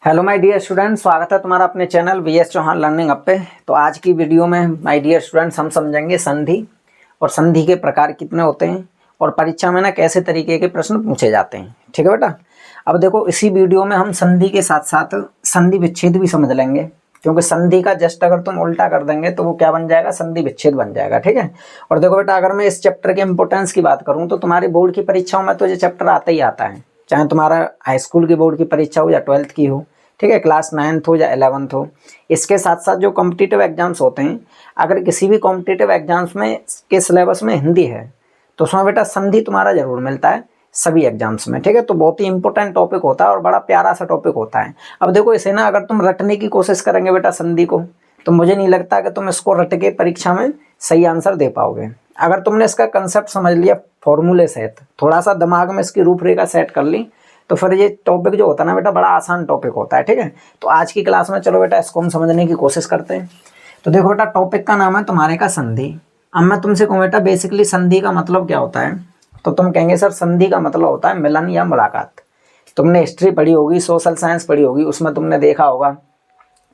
Hello my dear student, स्वागत है तुम्हारा अपने channel VS Chauhan learning up पे। तो आज की वीडियो में माय डियर स्टूडेंट्स हम समझेंगे संधि और संधि के प्रकार कितने होते हैं और परीक्षा में ना कैसे तरीके के प्रश्न पूछे जाते हैं। ठीक है बेटा। अब देखो, इसी वीडियो में हम संधि के साथ साथ संधि विच्छेद भी समझ लेंगे, क्योंकि संधि का जस्ट अगर तुम उल्टा कर देंगे तो वो क्या बन जाएगा, संधि विच्छेद बन जाएगा। ठीक है। और देखो बेटा, अगर मैं इस चैप्टर के इंपोर्टेंस की बात करूँ तो तुम्हारे बोर्ड की परीक्षाओं में तो ये चैप्टर आता ही आता है, चाहे तुम्हारा हाई स्कूल की बोर्ड की परीक्षा हो या 12th की हो। ठीक है, क्लास 9th हो या 11th हो। इसके साथ साथ जो कॉम्पिटिटिव एग्जाम्स होते हैं, अगर किसी भी कॉम्पिटिटिव एग्जाम्स में के सिलेबस में हिंदी है तो उसमें बेटा संधि तुम्हारा जरूर मिलता है सभी एग्जाम्स में। ठीक है, तो बहुत ही इंपॉर्टेंट टॉपिक होता है और बड़ा प्यारा सा टॉपिक होता है। अब देखो, इसे ना अगर तुम रटने की कोशिश करेंगे बेटा संधि को, तो मुझे नहीं लगता कि तुम इसको रट के परीक्षा में सही आंसर दे पाओगे। अगर तुमने इसका कंसेप्ट समझ लिया, फॉर्मूले सेट, थोड़ा सा दिमाग में इसकी रूपरेखा सेट कर ली, तो फिर ये टॉपिक जो होता है ना बेटा, बड़ा आसान टॉपिक होता है। ठीक है, तो आज की क्लास में चलो बेटा इसको हम समझने की कोशिश करते हैं। तो देखो बेटा, टॉपिक का नाम है तुम्हारे का संधि। अब मैं तुमसे कहूँ बेटा, बेसिकली संधि का मतलब क्या होता है, तो तुम कहेंगे सर संधि का मतलब होता है मिलन या मुलाकात। तुमने हिस्ट्री पढ़ी होगी, सोशल साइंस पढ़ी होगी, उसमें तुमने देखा होगा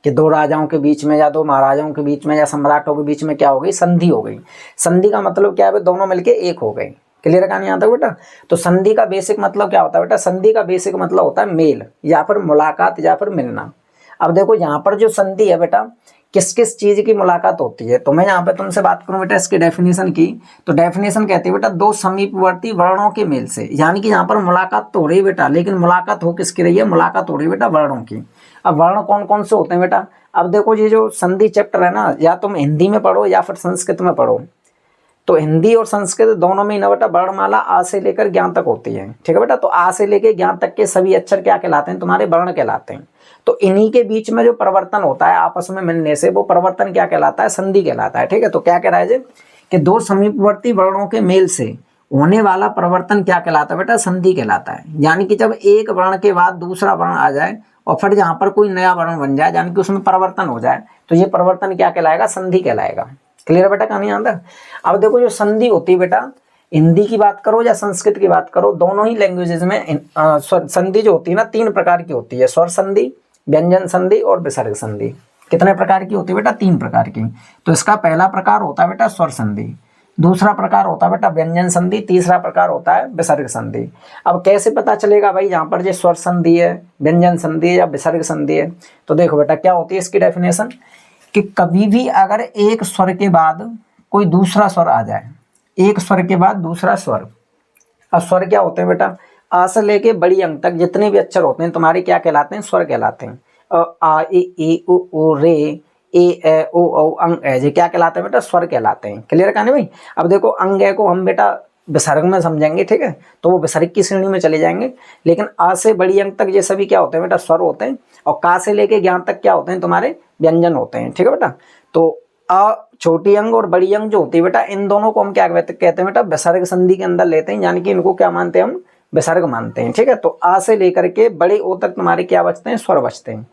कि दो राजाओं के बीच में या दो महाराजाओं के बीच में या सम्राटों के बीच में क्या हो गई, संधि हो गई। संधि का मतलब क्या है, दोनों मिलके एक हो गए। क्लियर कहानी आता है बेटा। तो संधि का बेसिक मतलब क्या होता है बेटा, संधि का बेसिक मतलब होता है मेल या फिर मुलाकात या फिर मिलना। अब देखो, यहाँ पर जो संधि है बेटा, किस किस चीज की मुलाकात होती है, तो मैं यहाँ पे तुमसे बात करूं बेटा इसकी डेफिनेशन की, तो डेफिनेशन कहती है बेटा दो समीपवर्ती वर्णों के मेल से। यानी कि यहाँ पर मुलाकात तो हो रही है बेटा, लेकिन मुलाकात हो किसकी रही है, मुलाकात हो रही है बेटा वर्णों की। अब वर्ण कौन कौन से होते हैं बेटा, अब देखो ये जो संधि चैप्टर है ना, या तुम हिंदी में पढ़ो या फिर संस्कृत में पढ़ो, तो हिंदी और संस्कृत दोनों में ना बेटा वर्णमाला आ से लेकर ज्ञान तक होती है। ठीक है बेटा, तो आ से लेकर ज्ञान तक के सभी अक्षर क्या कहलाते हैं, तुम्हारे वर्ण कहलाते हैं। तो इन्हीं के बीच में जो परिवर्तन होता है आपस में मिलने से, वो परिवर्तन क्या कहलाता है, संधि कहलाता है। ठीक है, तो क्या कह रहा है कि दो समीपवर्ती वर्णों के मेल से होने वाला परिवर्तन क्या कहलाता है बेटा, संधि कहलाता है। यानी कि जब एक वर्ण के बाद दूसरा वर्ण आ जाए और फिर जहां पर कोई नया वर्ण बन जाए, यानी कि उसमें परिवर्तन हो जाए, तो ये परिवर्तन क्या कहलाएगा, संधि कहलाएगा। क्लियर बेटा कहानी अंदर। अब देखो, जो संधि होती है बेटा, हिंदी की बात करो या संस्कृत की बात करो, दोनों ही लैंग्वेजेस में संधि जो होती है ना, तीन प्रकार की होती है, स्वर संधि, व्यंजन संधि और विसर्ग संधि। कितने प्रकार की होती है बेटा, तीन प्रकार की। तो इसका पहला प्रकार होता है बेटा स्वर संधि, दूसरा प्रकार होता है बेटा व्यंजन संधि, तीसरा प्रकार होता है विसर्ग संधि। अब कैसे पता चलेगा भाई यहाँ पर जो स्वर संधि है, व्यंजन संधि है या विसर्ग संधि है, तो देखो बेटा क्या होती है इसकी डेफिनेशन, कि कभी भी अगर एक स्वर के बाद कोई दूसरा स्वर आ जाए, एक स्वर के बाद दूसरा स्वर। अब स्वर क्या होते हैं बेटा, आ से लेके बड़ी अंक तक जितने भी अक्षर होते हैं तुम्हारे क्या कहलाते हैं, स्वर कहलाते हैं। आ ई उ रे ए ए ओ औ अंग ए, ये क्या कहलाते हैं बेटा, स्वर कहलाते हैं। क्लियर कहानी भाई। अब देखो, अंग ए को हम बेटा विसर्ग में समझेंगे। ठीक है, तो वो विसर्ग की श्रेणी में चले जाएंगे, लेकिन आ से बड़ी अंक तक ये सभी क्या होते हैं बेटा, स्वर होते हैं। और का से लेके ज्ञान तक क्या होते हैं, तुम्हारे व्यंजन होते हैं। ठीक है बेटा। तो अ छोटी अंग और बड़ी अंग जो होती है बेटा, इन दोनों को हम क्या कहते हैं बेटा, विसर्ग संधि के अंदर लेते हैं। यानी कि इनको क्या मानते हैं हम, विसर्ग मानते हैं। ठीक है, तो आ से लेकर के बड़े ओ तक तुम्हारे क्या बचते हैं, स्वर बचते हैं।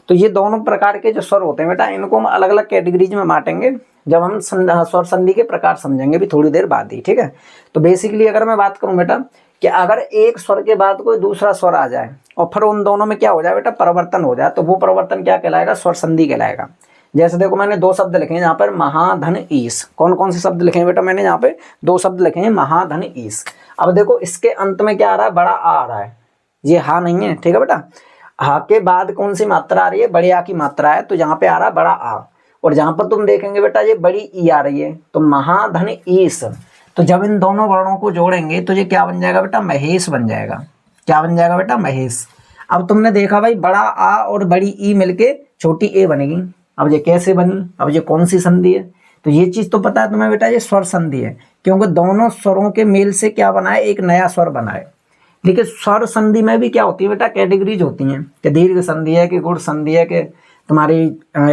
तो ये दोनों प्रकार के जो स्वर होते हैं बेटा, इनको हम अलग अलग कैटेगरीज में बांटेंगे जब हम स्वर संधि के प्रकार समझेंगे भी थोड़ी देर बाद ही। ठीक है, तो बेसिकली अगर मैं बात करूं बेटा, कि अगर एक स्वर के बाद कोई दूसरा स्वर आ जाए और फिर उन दोनों में क्या हो जाए बेटा, परिवर्तन हो जाए, तो वो परिवर्तन क्या कहलाएगा, स्वर संधि कहलाएगा। जैसे देखो, मैंने दो शब्द लिखे हैं यहाँ पर, महाधन ईश। कौन कौन से शब्द लिखे हैं बेटा, मैंने यहाँ पे दो शब्द लिखे हैं, महाधन ईश। अब देखो, इसके अंत में क्या आ रहा है, बड़ा आ रहा है, ये हा नहीं है। ठीक है बेटा, हा के बाद कौन सी मात्रा आ रही है, बड़े आ की मात्रा है, तो यहाँ पे आ रहा है बड़ा आ। और जहां पर तुम देखेंगे बेटा ये बड़ी ई आ रही है, तो महाधन ईश। तो जब इन दोनों वर्णों को जोड़ेंगे तो ये क्या बन जाएगा बेटा, महेश बन जाएगा। क्या बन जाएगा बेटा, महेश। अब तुमने देखा भाई, बड़ा आ और बड़ी ई मिलके छोटी ए बनेगी। अब ये कैसे बनी, अब ये कौन सी संधि है, तो ये चीज तो पता है तुम्हें बेटा, ये स्वर संधि है, क्योंकि दोनों स्वरों के मेल से क्या बना है, एक नया स्वर बना है। लेकिन स्वर संधि में भी क्या होती है बेटा, कैटेगरीज होती हैं, कि दीर्घ संधि है, कि गुण संधि है, कि तुम्हारी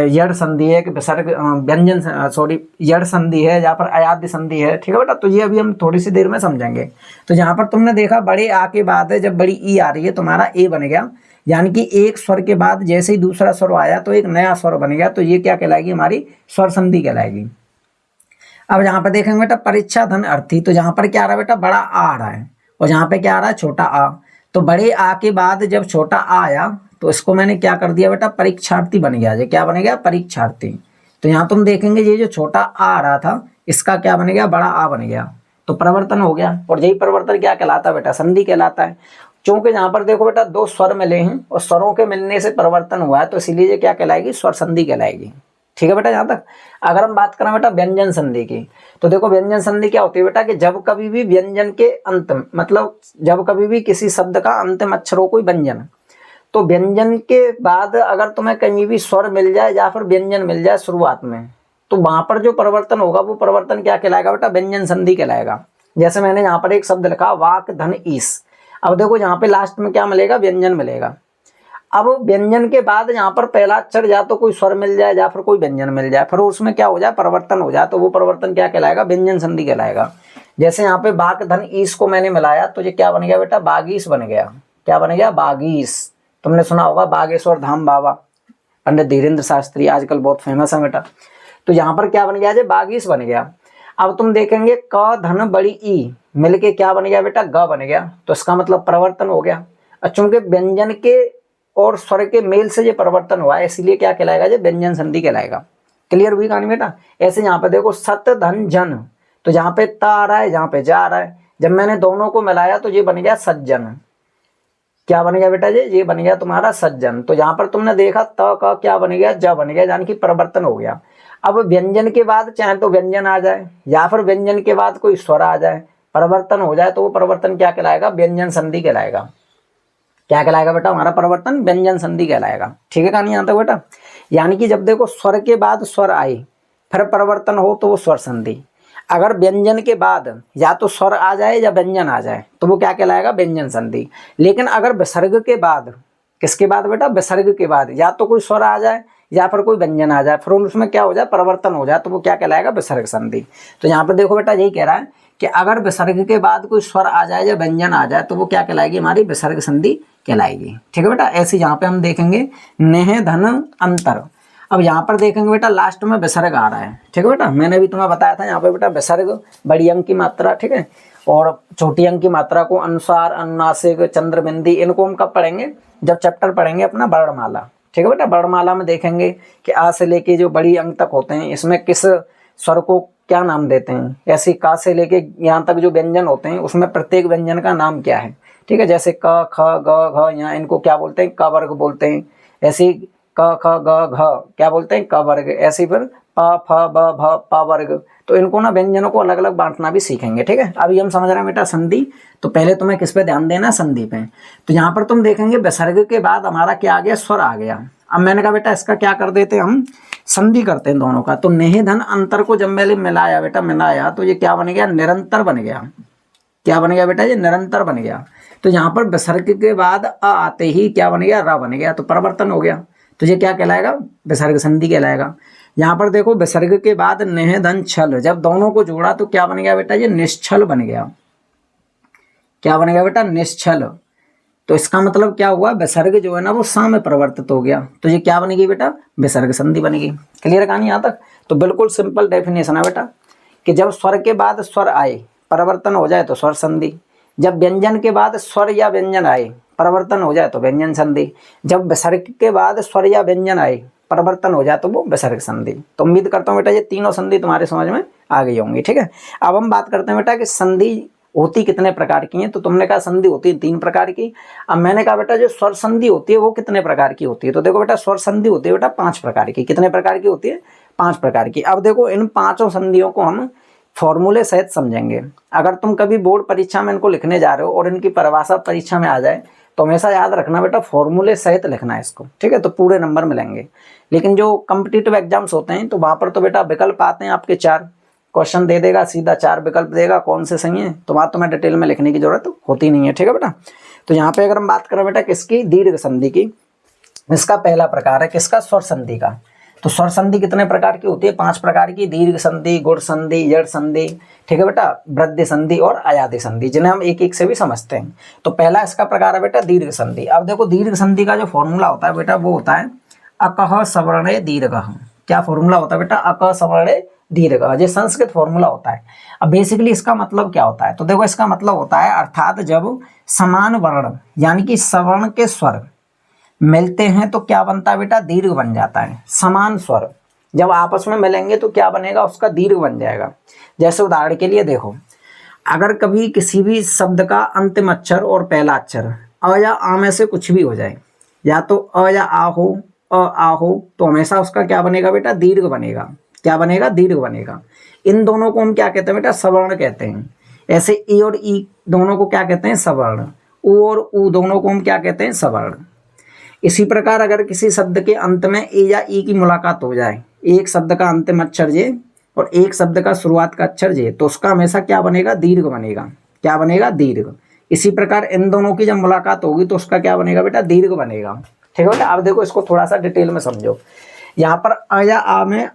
यड़ संधि है, कि विसर्ग व्यंजन यड़ संधि है, या पर अयाद्य संधि है। ठीक है बेटा, तो ये अभी हम थोड़ी सी देर में समझेंगे। तो यहाँ पर तुमने देखा, बड़े आ के बाद है, जब बड़ी ई आ रही है तुम्हारा ए बन गया, यानी कि एक स्वर के बाद जैसे ही दूसरा स्वर आया तो एक नया स्वर बन गया, तो ये क्या कहलाएगी, हमारी स्वर संधि कहलाएगी। अब यहाँ पर देखेंगे बेटा, परीक्षा धन अर्थी, तो यहाँ पर क्या आ रहा है बेटा, बड़ा आ रहा है, और यहाँ पे क्या आ रहा है, छोटा आ। तो बड़े आ के बाद जब छोटा आ आया तो इसको मैंने क्या कर दिया बेटा, परीक्षार्थी बन गया। ये क्या बन गया, परीक्षार्थी। तो यहाँ तुम देखेंगे ये जो छोटा आ आ रहा था, इसका क्या बन गया, बड़ा आ बन गया। तो परिवर्तन हो गया। और यही परिवर्तन क्या कहलाता है बेटा, संधि कहलाता है। क्योंकि यहाँ पर देखो बेटा, दो स्वर मिले हैं और स्वरों के मिलने से परिवर्तन हुआ है, तो इसीलिए ये क्या कहलाएगी, स्वर संधि कहलाएगी। ठीक है बेटा। यहाँ तक अगर हम बात करें बेटा व्यंजन संधि की, तो देखो व्यंजन संधि क्या होती है बेटा, कि जब कभी भी व्यंजन के अंत, मतलब जब कभी भी किसी शब्द का अंतिम अक्षर हो कोई व्यंजन, तो व्यंजन के बाद अगर तुम्हें कहीं भी स्वर मिल जाए या फिर व्यंजन मिल जाए शुरुआत में, तो वहां पर जो परिवर्तन होगा वो परिवर्तन क्या कहलाएगा बेटा, व्यंजन संधि कहलाएगा। जैसे मैंने यहाँ पर एक शब्द लिखा वाक धन ईस। अब देखो यहाँ पे लास्ट में क्या मिलेगा, व्यंजन मिलेगा। अब व्यंजन के बाद यहाँ पर पहला अक्षर या तो कोई स्वर मिल जाए या फिर कोई व्यंजन मिल जाए, फिर उसमें क्या हो जाए, परिवर्तन हो जाए, तो वो परिवर्तन क्या कहलाएगा, व्यंजन संधि कहलाएगा। जैसे यहाँ पे बाक धन ईस को मैंने मिलाया, तो ये क्या बन गया बेटा, बागीस बन गया। क्या बन गया, बागीस। तुमने सुना होगा बागेश्वर धाम बाबा, पंडित धीरेन्द्र शास्त्री, आजकल बहुत फेमस है बेटा। तो यहाँ पर क्या बन गया, ये बागीस बन गया। अब तुम देखेंगे क धन बड़ी ई मिलके क्या बन गया बेटा, ग बन गया। तो इसका मतलब परिवर्तन हो गया। चूंकि व्यंजन के और स्वर के मेल से ये परिवर्तन हुआ है, इसीलिए क्या कहलाएगा, ये व्यंजन संधि कहलाएगा। क्लियर हुई कहानी बेटा। ऐसे यहाँ पे देखो सत धन जन, तो जहाँ पे त आ रहा है, जहाँ पे जा आ रहा है, जब मैंने दोनों को मिलाया तो ये बन गया सज्जन। क्या बन गया बेटा, ये बन गया तुम्हारा सज्जन। तो यहाँ पर तुमने देखा त का क्या बन गया, ज बन गया, यानी कि परिवर्तन हो गया। अब व्यंजन के बाद चाहे तो व्यंजन आ जाए या फिर व्यंजन के बाद कोई स्वर आ जाए, परिवर्तन हो जाए, तो वो परिवर्तन क्या कहलाएगा, व्यंजन संधि कहलाएगा। क्या कहलाएगा बेटा, हमारा परिवर्तन व्यंजन संधि कहलाएगा। ठीक है कहानी यहाँ तक बेटा। यानी कि जब देखो स्वर के बाद स्वर आए फिर परिवर्तन हो तो वो स्वर संधि। अगर व्यंजन के बाद या तो स्वर आ जाए या व्यंजन आ जाए तो वो क्या कहलाएगा, व्यंजन संधि। लेकिन अगर विसर्ग के बाद, किसके बाद बेटा, विसर्ग के बाद या तो कोई स्वर आ जाए या फिर कोई व्यंजन आ जाए, फिर उसमें क्या हो जाए, परिवर्तन हो जाए, तो वो क्या कहलाएगा, विसर्ग संधि। तो यहाँ पर देखो बेटा यही कह रहा है कि अगर विसर्ग के बाद कोई स्वर आ जाए या व्यंजन आ जाए तो वो क्या कहलाएगी, हमारी विसर्ग संधि कहलाएगी। ठीक है बेटा। ऐसे यहाँ पे हम देखेंगे नेह धन अंतर। अब यहाँ पर देखेंगे बेटा लास्ट में विसर्ग आ रहा है। ठीक है बेटा। मैंने भी तुम्हें बताया था यहाँ पे बेटा विसर्ग बड़ी अंक की मात्रा, ठीक है, और छोटी अंक की मात्रा को अनुसार, अनुनासिक, चंद्रबिंदी, इनको हम कब पढ़ेंगे, जब चैप्टर पढ़ेंगे अपना वर्णमाला। ठीक है बेटा। वर्णमाला में देखेंगे कि आ से लेके जो बड़ी अंक तक होते हैं इसमें किस स्वर को क्या नाम देते हैं। ऐसे का से लेके यहाँ तक जो व्यंजन होते हैं उसमें प्रत्येक व्यंजन का नाम क्या है। ठीक है। जैसे क ख ग घ, यहाँ इनको क्या बोलते हैं, क वर्ग बोलते हैं। ऐसे क ख ग घ क्या बोलते हैं, क वर्ग। ऐसे फिर प फ ब भ प वर्ग। तो इनको ना व्यंजनों को अलग अलग बांटना भी सीखेंगे। ठीक है। अभी हम समझ रहे हैं बेटा संधि, तो पहले तुम्हें किस पे ध्यान देना, संधि पे। तो यहाँ पर तुम देखेंगे विसर्ग के बाद हमारा क्या आ गया, स्वर आ गया। अब मैंने कहा बेटा इसका क्या कर देते हम, संधि करते हैं दोनों का। तो नेह धन अंतर को जब मैंने मिलाया बेटा, मिलाया तो ये क्या बन गया, निरंतर बन गया। क्या बन गया बेटा, ये निरंतर बन गया। तो यहाँ पर विसर्ग के बाद अ आते ही क्या बन गया, र बन गया, तो परिवर्तन हो गया। तो ये क्या कहलाएगा, विसर्ग संधि कहलाएगा। यहाँ पर देखो विसर्ग के बाद नेह धन छल, जब दोनों को जोड़ा तो क्या बन गया बेटा, ये निश्चल बन गया। क्या बन गया बेटा, निश्चल। तो इसका मतलब क्या हुआ, विसर्ग जो है ना वो सा में परिवर्तित हो गया। तो ये क्या बनेगी बेटा, विसर्ग संधि बनेगी। क्लियर कहानी यहाँ तक। तो बिल्कुल सिंपल डेफिनेशन है बेटा कि जब स्वर के बाद स्वर आए परिवर्तन हो जाए तो स्वर संधि, जब व्यंजन के बाद स्वर या व्यंजन आए परिवर्तन हो जाए तो व्यंजन संधि, जब विसर्ग के बाद स्वर या व्यंजन आए परिवर्तन हो जाए तो वो विसर्ग संधि। तो उम्मीद करता हूँ बेटा ये तीनों संधि तुम्हारे समझ में आ गई होंगी। ठीक है। अब हम बात करते हैं बेटा कि संधि होती कितने प्रकार की हैं। तो तुमने कहा संधि होती है 3 प्रकार की। अब मैंने कहा बेटा जो स्वर संधि होती है वो कितने प्रकार की होती है। तो देखो बेटा स्वर संधि होती है बेटा 5 प्रकार की। कितने प्रकार की होती है, 5 प्रकार की। अब देखो इन 5 संधियों को हम फॉर्मूले सहित समझेंगे। अगर तुम कभी बोर्ड परीक्षा में इनको लिखने जा रहे हो और इनकी परिभाषा परीक्षा में आ जाए तो हमेशा याद रखना बेटा फॉर्मूले सहित लिखना है इसको। ठीक है। तो पूरे नंबर मिलेंगे। लेकिन जो कम्पिटिटिव एग्जाम्स होते हैं तो वहाँ पर तो बेटा विकल्प आते हैं आपके 4 क्वेश्चन दे देगा, सीधा 4 विकल्प देगा, कौन से सही है। तो वहाँ तुम्हें डिटेल में लिखने की जरूरत होती नहीं है। ठीक है बेटा। तो यहाँ पे अगर हम बात करें बेटा किसकी, दीर्घ संधि की, इसका पहला प्रकार है किसका, स्वर संधि का। तो स्वर संधि कितने प्रकार की होती है, 5 प्रकार की। दीर्घ संधि, गुण संधि, जड़ संधि, ठीक है बेटा, वृद्धि संधि और अयाधि संधि, जिन्हें हम एक एक से भी समझते हैं। तो पहला इसका प्रकार है बेटा दीर्घ संधि। अब देखो दीर्घ संधि का जो फॉर्मूला होता है बेटा वो होता है अकह सवर्णे दीर्घः। क्या फॉर्मूला होता है बेटा, अकह सवर्णे दीर्घः। ये संस्कृत फॉर्मूला होता है। अब बेसिकली इसका मतलब क्या होता है, तो देखो इसका मतलब होता है अर्थात जब समान वर्ण यानी कि सवर्ण के स्वर मिलते हैं तो क्या बनता है बेटा, दीर्घ बन जाता है। समान स्वर जब आपस में मिलेंगे तो क्या बनेगा, उसका दीर्घ बन जाएगा। जैसे उदाहरण के लिए देखो, अगर कभी किसी भी शब्द का अंतिम अक्षर और पहला अक्षर अ या आ में से कुछ भी हो जाए, या तो अ या आ हो, आ हो, तो हमेशा उसका क्या बनेगा बेटा, दीर्घ बनेगा। क्या बनेगा, दीर्घ बनेगा। इन दोनों को हम क्या कहते हैं बेटा, सवर्ण कहते हैं। ऐसे ई और ई दोनों को क्या कहते हैं, सवर्ण। उ और उ दोनों को हम क्या कहते हैं, सवर्ण। इसी प्रकार अगर किसी शब्द के अंत में ए या ई की मुलाकात हो जाए, एक शब्द का अंतिम अक्षर जे और एक शब्द का शुरुआत का अक्षर जे, तो उसका हमेशा क्या बनेगा, दीर्घ बनेगा। क्या बनेगा, दीर्घ। इसी प्रकार इन दोनों की जब मुलाकात होगी तो उसका क्या बनेगा बेटा, दीर्घ बनेगा। ठीक है बेटा। अब देखो इसको थोड़ा सा डिटेल में समझो। यहाँ पर अ या आ में,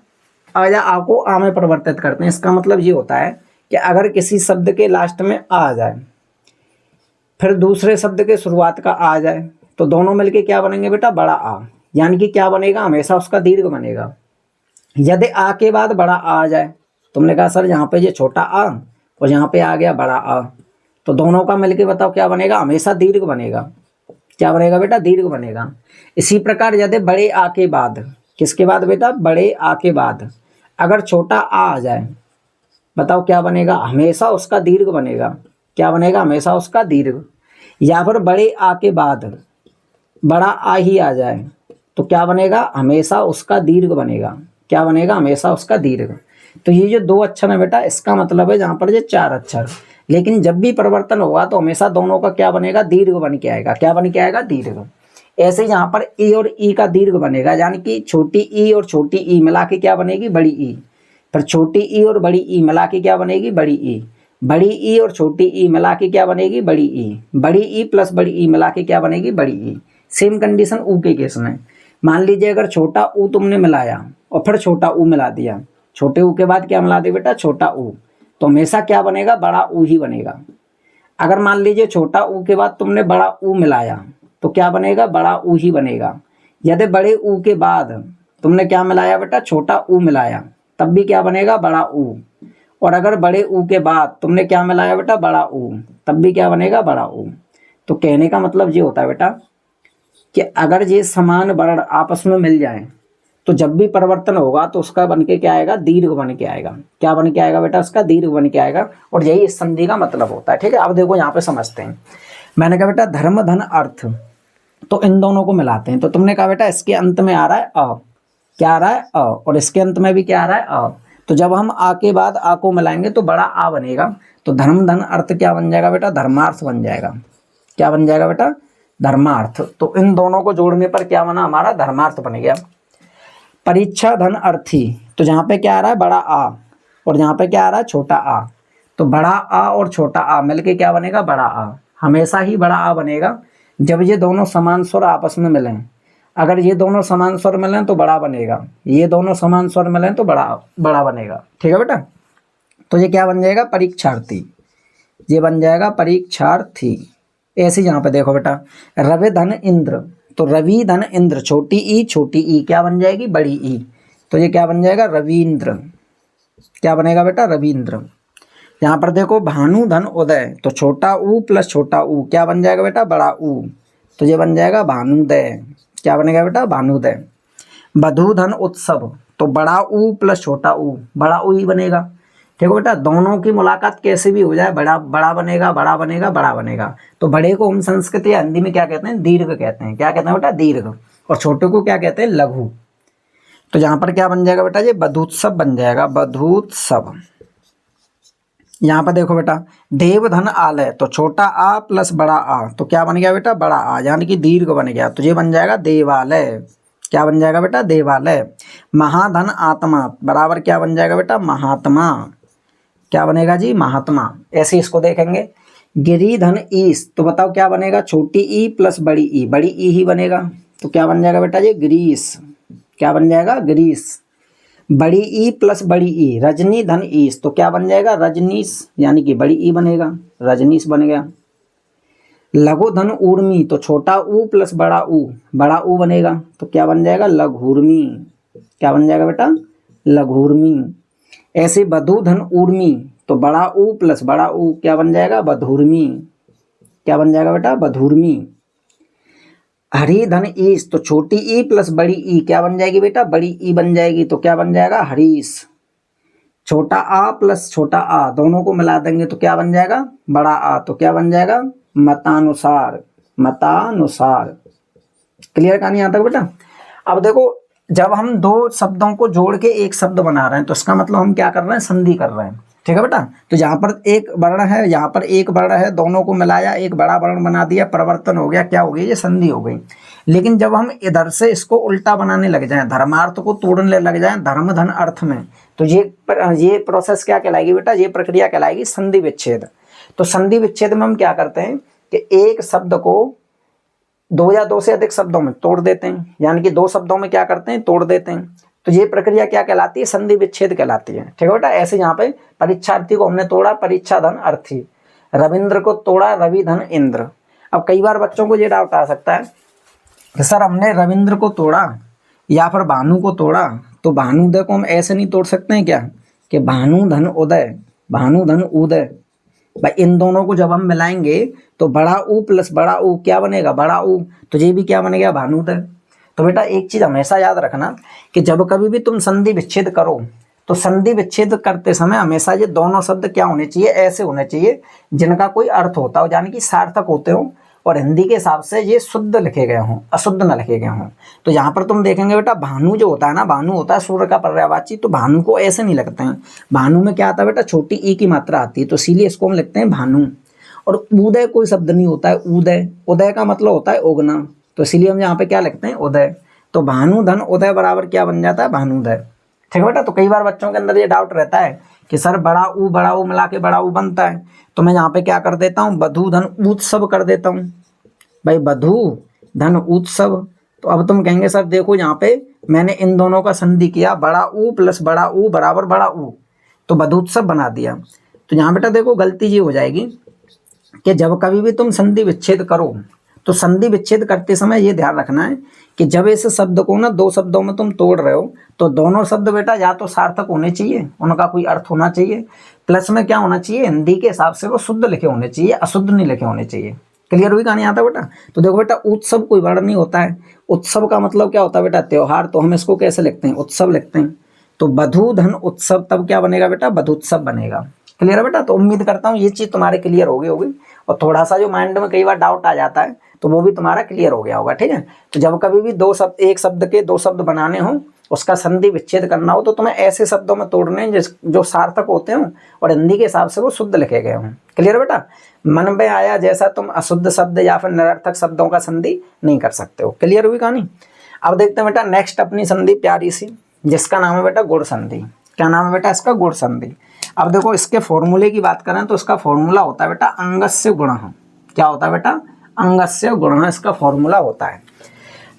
अ या आ को आ में परिवर्तित करते हैं। इसका मतलब ये होता है कि अगर किसी शब्द के लास्ट में आ जाए, फिर दूसरे शब्द के शुरुआत का आ जाए, तो दोनों मिलके क्या बनेंगे बेटा, बड़ा आ। यानी कि क्या बनेगा, हमेशा उसका दीर्घ बनेगा। यदि आ के बाद बड़ा आ जाए, तुमने कहा सर यहाँ पे ये छोटा आ और यहाँ पे आ गया बड़ा आ, तो दोनों का मिलके बताओ क्या बनेगा, हमेशा दीर्घ बनेगा। क्या बनेगा बेटा, दीर्घ बनेगा। इसी प्रकार यदि बड़े आ के बाद, किसके बाद बेटा, बड़े आ के बाद अगर छोटा आ जाए, बताओ क्या बनेगा, हमेशा उसका दीर्घ बनेगा। क्या बनेगा, हमेशा उसका दीर्घ। या फिर बड़े आ के बाद बड़ा आ ही आ जाए, तो क्या बनेगा, हमेशा उसका दीर्घ बनेगा। क्या बनेगा, हमेशा उसका दीर्घ। तो ये जो दो अक्षर है बेटा, इसका मतलब है जहाँ पर ये चार अक्षर, लेकिन जब भी परिवर्तन होगा तो हमेशा दोनों का क्या बनेगा, दीर्घ बन के आएगा। क्या बन के आएगा, दीर्घ। ऐसे यहाँ पर ई और ई का दीर्घ बनेगा, यानी कि छोटी ई और छोटी ई मिला के क्या बनेगी, बड़ी ई। फिर छोटी ई और बड़ी ई मिला के क्या बनेगी, बड़ी ई। बड़ी ई और छोटी ई मिला के क्या बनेगी, बड़ी ई। बड़ी ई प्लस बड़ी ई मिला के क्या बनेगी, बड़ी ई। सेम कंडीशन ऊ के केस में। मान लीजिए अगर छोटा ऊ तुमने मिलाया और फिर छोटा ऊ मिला दिया, छोटे ऊ के बाद क्या मिला दिया बेटा, छोटा ऊ, तो हमेशा क्या बनेगा, बड़ा ऊ ही बनेगा। अगर मान लीजिए छोटा ऊ के बाद तुमने बड़ा ऊ मिलाया, तो क्या बनेगा, बड़ा ऊ ही बनेगा। यदि बड़े ऊ के बाद तुमने क्या मिलाया बेटा, छोटा ऊ मिलाया, तब भी क्या बनेगा, बड़ा ऊ। और अगर बड़े ऊ के बाद तुमने क्या मिलाया बेटा, बड़ा ऊ, तब भी क्या बनेगा, बड़ा ऊ। तो कहने का मतलब ये होता है बेटा कि अगर ये समान वर्ण आपस में मिल जाए, तो जब भी परिवर्तन होगा तो उसका बन के क्या आएगा, दीर्घ बन के आएगा। क्या बन के आएगा बेटा, उसका दीर्घ बन के आएगा। और यही इस संधि का मतलब होता है। ठीक है। अब देखो यहाँ पे समझते हैं। मैंने कहा बेटा धर्म धन अर्थ, तो इन दोनों को मिलाते हैं। तो तुमने कहा बेटा इसके अंत में आ रहा है अ, क्या आ रहा है, अ, और इसके अंत में भी क्या आ रहा है, अ। तो जब हम आ के बाद आ को मिलाएंगे तो बड़ा आ बनेगा। तो धर्म धन अर्थ क्या बन जाएगा बेटा, धर्मार्थ बन जाएगा। क्या बन जाएगा बेटा, धर्मार्थ। तो इन दोनों को जोड़ने पर क्या बना, हमारा धर्मार्थ बन गया। परीक्षा धन अर्थी, तो जहाँ पे क्या आ रहा है, बड़ा आ, और जहाँ पे क्या आ रहा है, छोटा आ। तो बड़ा आ और छोटा आ मिलके क्या बनेगा, बड़ा आ। हमेशा ही बड़ा आ बनेगा जब ये दोनों समान स्वर आपस में मिलें। अगर ये दोनों समान स्वर मिलें तो बड़ा बनेगा, ये दोनों समान स्वर मिलें तो बड़ा बड़ा बनेगा। ठीक है बेटा। तो ये क्या बन जाएगा, परीक्षार्थी। ये बन जाएगा परीक्षार्थी। ऐसे यहाँ पे देखो बेटा, रवि धन इंद्र, तो रवि धन इंद्र, छोटी ई क्या बन जाएगी, बड़ी ई। तो ये क्या बन जाएगा, रवींद्र। क्या बनेगा बेटा, रवींद्र। यहाँ पर देखो भानु धन उदय, तो छोटा ऊ प्लस छोटा ऊ क्या बन जाएगा बेटा, बड़ा ऊ। तो ये बन जाएगा भानुदय। क्या बनेगा बेटा, भानुदय। बधु धन उत्सव, तो बड़ा ऊ प्लस छोटा ऊ, बड़ा ऊ ही बनेगा। देखो बेटा दोनों की मुलाकात कैसे भी हो जाए, बड़ा बड़ा बनेगा, बड़ा बनेगा, बड़ा बनेगा। तो बड़े को हम संस्कृत या हिंदी में क्या कहते हैं, दीर्घ कहते हैं। क्या कहते हैं बेटा, दीर्घ। और छोटे को क्या कहते हैं, लघु। तो यहाँ पर क्या बन जाएगा बेटा, ये बधूत्सव बन जाएगा, बधूत्सव। यहाँ पर देखो बेटा देव धन आलय, तो छोटा आ प्लस बड़ा आ, तो क्या बन गया बेटा, बड़ा आ, यानी कि दीर्घ बन गया। तो ये बन जाएगा देवालय। क्या बन जाएगा बेटा, देवालय। महाधन आत्मा बराबर क्या बन जाएगा बेटा, महात्मा। क्या बनेगा जी, महात्मा। ऐसे इसको देखेंगे। गिरी धन ईश, तो बताओ क्या बनेगा, छोटी ई प्लस बड़ी ई ही बनेगा। तो क्या बन जाएगा बेटा, ये ग्रीस। क्या बन जाएगा, ग्रीस। बड़ी ई प्लस बड़ी ई, रजनी धन ईश, तो क्या बन जाएगा, रजनीश, यानी कि बड़ी ई बनेगा, रजनीश बन गया। लघु धन ऊर्मी, तो छोटा ऊ प्लस बड़ा ऊ बनेगा। तो क्या बन जाएगा, लघूर्मी। क्या बन जाएगा बेटा, लघूर्मी। ऐसे बधु धन ऊर्मी, तो बड़ा ऊ प्लस बड़ा ऊ, क्या बन जाएगा, बधूर्मी। क्या बन जाएगा बेटा, बधूर्मी। हरी धन ईस, तो छोटी ई प्लस बड़ी ई क्या बन जाएगी बेटा, बड़ी ई बन जाएगी, तो क्या बन जाएगा, हरीश। छोटा आ प्लस छोटा आ दोनों को मिला देंगे तो क्या बन जाएगा, बड़ा आ, तो क्या बन जाएगा, मतानुसार, मतानुसार। क्लियर कहानी आता है बेटा। अब देखो जब हम दो शब्दों को जोड़ के एक शब्द बना रहे हैं तो इसका मतलब हम क्या कर रहे हैं, संधि कर रहे हैं, ठीक है बेटा। तो यहाँ पर एक वर्ण है, यहाँ पर एक वर्ण है, दोनों को मिलाया एक बड़ा वर्ण बना दिया, परिवर्तन हो गया, क्या हो गई, ये संधि हो गई। लेकिन जब हम इधर से इसको उल्टा बनाने लग जाएं, धर्मार्थ को तोड़ने लग जाएं धर्म धन अर्थ में, तो ये प्रोसेस क्या कहलाएगी बेटा, ये प्रक्रिया कहलाएगी संधि विच्छेद। तो संधि विच्छेद में हम क्या करते हैं कि एक शब्द को दो या दो से अधिक शब्दों में तोड़ देते हैं, यानी कि दो शब्दों में क्या करते हैं, तोड़ देते हैं। तो ये प्रक्रिया क्या कहलाती है, संधि विच्छेद कहलाती है, ठीक है बेटा। ऐसे यहाँ पे परीक्षार्थी को हमने तोड़ा, परीक्षा धन अर्थी, रविंद्र को तोड़ा, रवि धन इंद्र। अब कई बार बच्चों को ये डाउट आ सकता है कि सर हमने रविंद्र को तोड़ा या फिर भानु को तोड़ा, तो भानुदय को हम ऐसे नहीं तोड़ सकते हैं क्या, कि भानु धन उदय, भानु धन उदय। भाई इन दोनों को जब हम मिलाएंगे तो बड़ा ऊ प्लस बड़ा ऊ क्या बनेगा, बड़ा ऊ, तो ये भी क्या बनेगा, भानुदय। तो बेटा एक चीज हमेशा याद रखना कि जब कभी भी तुम संधि विच्छेद करो तो संधि विच्छेद करते समय हमेशा ये दोनों शब्द क्या होने चाहिए, ऐसे होने चाहिए जिनका कोई अर्थ होता हो, यानी कि सार्थक होते हो, और हिंदी के हिसाब से ये शुद्ध लिखे गए हों, अशुद्ध न लिखे गए हों। तो यहाँ पर तुम देखेंगे बेटा भानु जो होता है ना, भानु होता है सूर्य का पर्यायवाची, तो भानु को ऐसे नहीं लगते हैं। भानु में क्या आता है बेटा, छोटी ई की मात्रा आती है, तो इसीलिए इसको हम लिखते हैं भानु। और उदय कोई शब्द नहीं होता है, उदय, उदय का मतलब होता है उगना, तो इसीलिए हम यहाँ पे क्या लिखते हैं, उदय। तो भानु धन उदय बराबर क्या बन जाता है, भानुदय, ठीक है बेटा। तो कई बार बच्चों के अंदर ये डाउट रहता है कि सर बड़ा ऊ मिला के बड़ा ऊ बनता है, तो मैं यहाँ पे क्या कर देता हूँ, बधु धन उत्सव कर देता हूँ। भाई बधु धन उत्सव, तो अब तुम कहेंगे सर देखो यहाँ पे मैंने इन दोनों का संधि किया, बड़ा ऊ प्लस बड़ा ऊ बराबर बड़ा ऊ, तो बधुत्सव बना दिया। तो यहाँ बेटा देखो गलती ये हो जाएगी कि जब कभी भी तुम संधि विच्छेद करो तो संधि विच्छेद करते समय ये ध्यान रखना है कि जब इस शब्द को ना दो शब्दों में तुम तोड़ रहे हो तो दोनों शब्द बेटा या तो सार्थक होने चाहिए, उनका कोई अर्थ होना चाहिए, प्लस में क्या होना चाहिए, हिंदी के हिसाब से वो शुद्ध लिखे होने चाहिए, अशुद्ध नहीं लिखे होने चाहिए। क्लियर हुई कहानी, आता बेटा। तो देखो बेटा उत्सव कोई वर्ण नहीं होता है, उत्सव का मतलब क्या होता है बेटा, त्योहार, तो हम इसको कैसे लिखते हैं, उत्सव लिखते हैं। तो बधु धन उत्सव तब क्या बनेगा बेटा, बधुत्सव बनेगा। क्लियर है बेटा। तो उम्मीद करता हूँ ये चीज़ तुम्हारे क्लियर होगी और थोड़ा सा जो माइंड में कई बार डाउट आ जाता है तो वो भी तुम्हारा क्लियर हो गया होगा, ठीक है। तो जब कभी भी दो शब्द, एक शब्द के दो शब्द बनाने हो, उसका संधि विच्छेद करना हो, तो तुम्हें ऐसे शब्दों में तोड़ने जो सार्थक होते हों और हिंदी के हिसाब से वो शुद्ध लिखे गए हों। क्लियर बेटा। मन में आया जैसा तुम अशुद्ध शब्द या फिर निरर्थक शब्दों का संधि नहीं कर सकते हो। क्लियर हुई कहानी। अब देखते हैं बेटा नेक्स्ट अपनी संधि प्यारी सी, जिसका नाम है बेटा गुण संधि। क्या नाम है बेटा इसका, गुण संधि। अब देखो इसके फॉर्मूले की बात करें तो इसका फॉर्मूला होता है बेटा अंगस्य गुणः। क्या होता है बेटा, अंगस्य गुणः इसका फॉर्मूला होता है।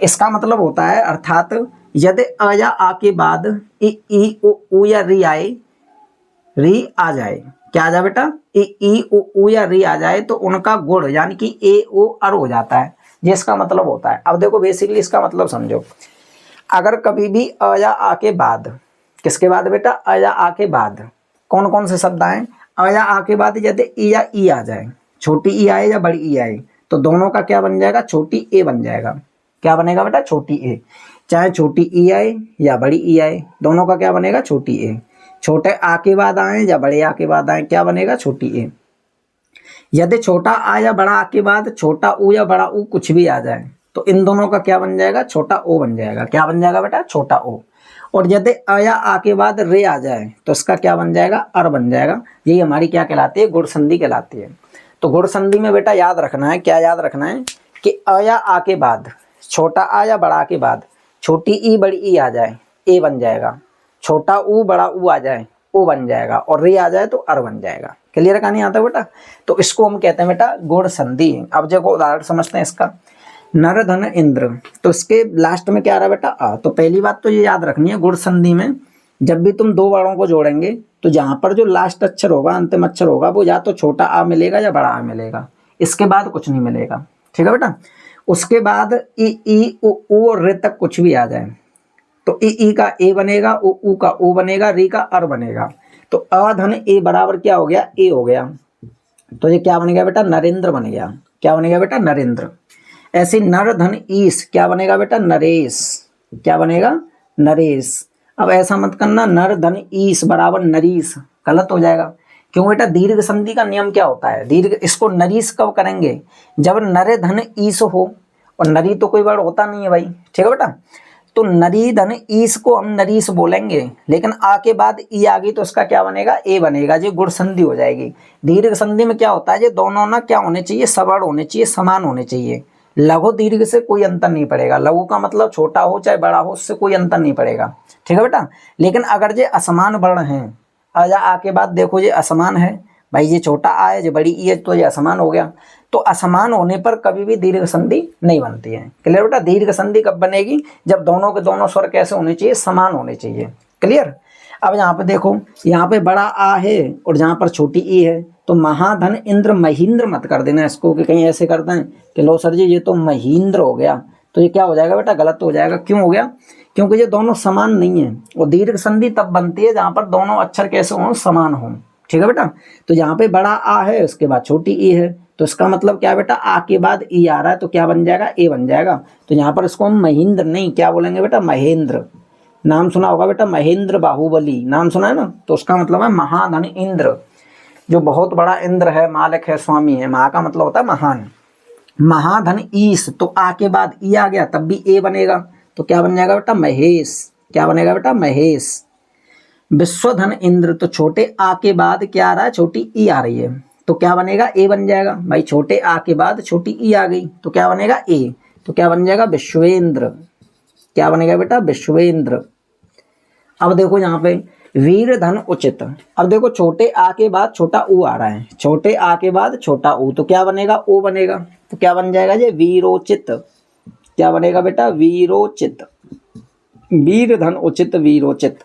इसका मतलब होता है अर्थात यदि अ या आ के बाद ई उ या री आए, री आ जाए, क्या आ जाए बेटा, ई उ या री आ जाए तो उनका गुण यानी कि ए ओ अर हो जाता है, ये इसका मतलब होता है। अब देखो बेसिकली इसका मतलब समझो, अगर कभी भी अ या आ के बाद, किसके बाद बेटा, अ या आ के बाद कौन कौन से शब्द आए, अ या आ के बाद यदि ई या ई आ जाए, छोटी ई आए या बड़ी ई आए, तो दोनों का क्या बन जाएगा, छोटी ए बन जाएगा। क्या बनेगा बेटा, छोटी ए। चाहे छोटी ई आए या बड़ी ई आए, दोनों का क्या बनेगा, छोटी ए। छोटे आ के बाद आए या बड़े आ के बाद आए, क्या बनेगा, छोटी ए। यदि छोटा आ या बड़ा आ के बाद छोटा ऊ या बड़ा ऊ कुछ भी आ जाए तो इन दोनों का क्या बन जाएगा, छोटा ओ बन जाएगा। क्या बन जाएगा बेटा, छोटा ओ। और यदि अ या आ के बाद रे आ जाए तो इसका क्या बन जाएगा, अर बन जाएगा। यही हमारी क्या कहलाती है, गुण संधि कहलाती है। तो गुण संधि में बेटा याद रखना है, क्या याद रखना है कि अ या आ के बाद छोटा आ या बड़ा आ के बाद छोटी ई बड़ी ई आ जाए, ए बन जाएगा। छोटा ऊ बड़ा ऊ आ जाए, ओ बन जाएगा। और रे आ जाए तो अर बन जाएगा। क्लियर कहानी आता है बेटा। तो इसको हम कहते हैं बेटा गुण संधि। अब देखो उदाहरण समझते हैं इसका, नर धन इंद्र, तो इसके लास्ट में क्या आ रहा है बेटा, आ। तो पहली बात तो ये याद रखनी है, गुण संधि में जब भी तुम दो वर्णों को जोड़ेंगे तो जहां पर जो लास्ट अक्षर होगा, अंतिम अक्षर होगा, वो या तो छोटा आ मिलेगा या बड़ा आ मिलेगा, इसके बाद कुछ नहीं मिलेगा। ठीक है बेटा। उसके बाद ई उ और रे तक कुछ भी आ जाए तो ई का ए बनेगा, उ का ओ बनेगा, री का अर बनेगा। तो अ धन ए बराबर क्या हो गया, ए हो गया। तो ये क्या बन गया बेटा, नरेंद्र बन गया। क्या बन गया बेटा, नरेंद्र। ऐसे नर धन ईस क्या बनेगा बेटा, नरेश। क्या बनेगा, नरेश। अब ऐसा मत करना नर धन ईस बराबर नरीस, गलत हो जाएगा। क्यों बेटा, दीर्घ संधि का नियम क्या होता है, दीर्घ इसको नरीस कब करेंगे, जब नरे धन ईस हो, और नरी तो कोई वर्ड होता नहीं है भाई, ठीक है बेटा। तो नरी धन ईस को हम नरीस बोलेंगे, लेकिन आ के बाद ई आ गई तो उसका क्या बनेगा, ए बनेगा, जो गुण संधि हो जाएगी। दीर्घ संधि में क्या होता है, ये दोनों ना क्या होने चाहिए, सवर्ण होने चाहिए, समान होने चाहिए। लघु दीर्घ से कोई अंतर नहीं पड़ेगा, लघु का मतलब छोटा हो चाहे बड़ा हो, उससे कोई अंतर नहीं पड़ेगा, ठीक है बेटा। लेकिन अगर ये असमान वर्ण हैं, आजा आ के बाद देखो ये असमान है भाई, ये छोटा आ है, ये बड़ी ई है, तो ये असमान हो गया। तो असमान होने पर कभी भी दीर्घ संधि नहीं बनती है। क्लियर बेटा, दीर्घ संधि कब बनेगी, जब दोनों के दोनों स्वर कैसे होने चाहिए, समान होने चाहिए। क्लियर। अब यहाँ पे देखो, यहाँ पे बड़ा आ है और जहाँ पर छोटी ई है, तो महाधन इंद्र महींद्र मत कर देना इसको, कि कहीं ऐसे करते हैं कि लो सर जी ये तो महींद्र हो गया, तो ये क्या हो जाएगा बेटा, गलत हो जाएगा। क्यों हो गया, क्योंकि ये दोनों समान नहीं है। और दीर्घ संधि तब बनती है जहाँ पर दोनों अक्षर कैसे हों, समान हों, ठीक है बेटा। तो यहाँ पे बड़ा आ है, उसके बाद छोटी ई है, तो इसका मतलब क्या है बेटा, आ के बाद ई आ रहा है तो क्या बन जाएगा, ए बन जाएगा। तो यहाँ पर इसको हम महेंद्र नहीं क्या बोलेंगे बेटा, महेंद्र। नाम सुना होगा बेटा, महेंद्र बाहुबली, नाम सुना है ना, तो उसका मतलब है महाधन इंद्र, जो बहुत बड़ा इंद्र है, मालिक है, स्वामी है। महा का मतलब होता है महान। महाधन ईश, तो आ के बाद ई आ गया तब भी ए बनेगा, तो क्या बन जाएगा बेटा, महेश। क्या बनेगा बेटा, महेश। विश्वधन इंद्र, तो छोटे आ के बाद क्या आ रहा है, छोटी ई आ रही है, तो क्या बनेगा, ए बन जाएगा भाई। छोटे आ के बाद छोटी ई आ गई तो क्या बनेगा, ए, तो क्या बन जाएगा, विश्वेंद्र। क्या बनेगा बेटा, विश्वेंद्र। अब देखो यहाँ पे वीर धन उचित, अब देखो छोटे आ के बाद छोटा ऊ आ रहा है, छोटे आ के बाद छोटा ऊ, तो क्या बनेगा, ओ बनेगा, तो क्या बन जाएगा ये वीरोचित। क्या बनेगा बेटा, वीरोचित। वीर धन उचित, वीरोचित।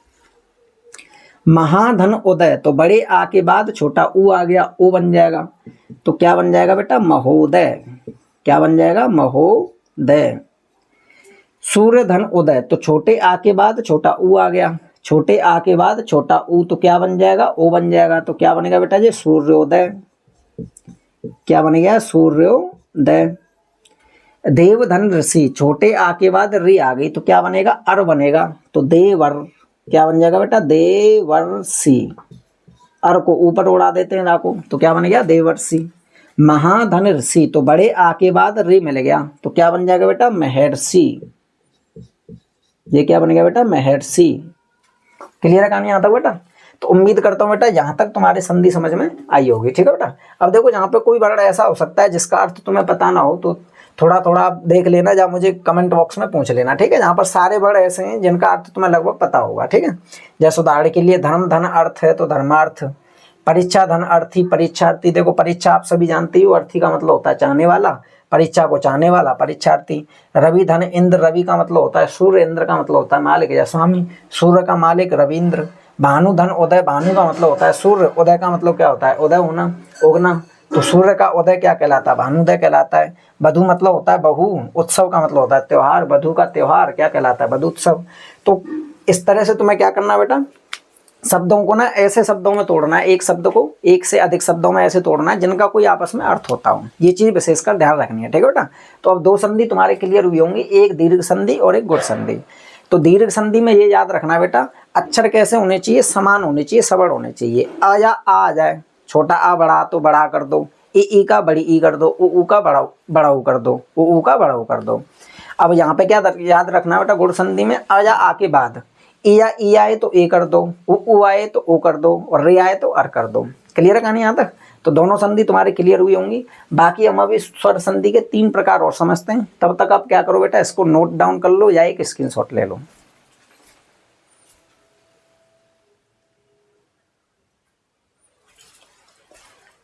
महाधन उदय, तो बड़े आ के बाद छोटा ऊ आ गया, ओ बन जाएगा, तो क्या बन जाएगा बेटा, महोदय। क्या बन जाएगा, महोदय। सूर्य धन उदय, तो छोटे आ के बाद छोटा ऊ आ गया, छोटे आ के बाद छोटा ऊ, तो क्या बन जाएगा, ओ बन जाएगा, तो क्या बनेगा बेटा जी, सूर्योदय। क्या बनेगा, सूर्योदय। देवधन ऋषि, छोटे आ के बाद री आ गई तो क्या बनेगा, अर बनेगा, तो देवर। क्या बन जाएगा बेटा, देवर्षि। अर को ऊपर उड़ा देते हैं राको, तो क्या बन गया, देवर्षि। महाधन ऋषि, तो बड़े आ के बाद री मिल गया तो क्या बन जाएगा बेटा, महर्षि। ये क्या बन गया बेटा, महर्षि। क्लियर है कहानी यहाँ तक बेटा। तो उम्मीद करता हूँ बेटा यहाँ तक तुम्हारी संधि समझ में आई होगी, ठीक है बेटा। अब देखो यहाँ पे कोई वर्ड ऐसा हो सकता है जिसका अर्थ तुम्हें पता ना हो, तो थोड़ा थोड़ा देख लेना, या मुझे कमेंट बॉक्स में पूछ लेना, ठीक है। यहाँ पर सारे वर्ड ऐसे हैं जिनका अर्थ तुम्हें लगभग पता होगा, ठीक है। जैसे उदाहरण के लिए धर्म धन अर्थ है तो धर्मार्थ, परीक्षा धन अर्थी, परीक्षार्थी। देखो परीक्षा आप सभी जानते हो, अर्थी का मतलब होता है चाहने वाला, परीक्षा को चाहने वाला, परीक्षार्थी। रवि धन इंद्र, रवि का मतलब होता है सूर्य, इंद्र का मतलब होता है मालिक या स्वामी, सूर्य का मालिक रविंद्र। भानु धन उदय, भानु का मतलब होता है सूर्य, उदय का मतलब क्या होता है, उदय होना, उगना, तो सूर्य का उदय क्या कहलाता है, भानुदय कहलाता है। वधु मतलब होता है बहू, उत्सव का मतलब होता है त्योहार, वधु का त्योहार क्या कहलाता है, वधुत्सव। तो इस तरह से तुम्हें क्या करना बेटा, शब्दों को ना ऐसे शब्दों में तोड़ना है, एक शब्द को एक से अधिक शब्दों में ऐसे तोड़ना है जिनका कोई आपस में अर्थ होता हो, ये चीज विशेषकर ध्यान रखनी है, ठीक है बेटा। तो अब दो संधि तुम्हारे क्लियर हुई होंगी, एक दीर्घ संधि और एक गुण संधि। तो दीर्घ संधि में ये याद रखना बेटा, अक्षर कैसे होने चाहिए, समान होने चाहिए, सबड़ होने चाहिए। आ या आ जाए, छोटा आ बड़ा तो बड़ा कर दो, ई का बड़ी ई कर दो, ऊ का बड़ा ऊ कर दो, ऊ का बड़ा ऊ कर दो। अब यहाँ पे क्या याद रखना बेटा, गुण संधि में आ या आ के बाद ई आए तो ए कर दो, ऊ आए तो ओ कर दो, और रे आए तो अर कर दो। क्लियर है कहानी यहाँ तक। तो दोनों संधि तुम्हारी क्लियर हुई होंगी। बाकी हम अभी स्वर संधि के 3 प्रकार और समझते हैं, तब तक आप क्या करो बेटा, इसको नोट डाउन कर लो या एक स्क्रीनशॉट ले लो।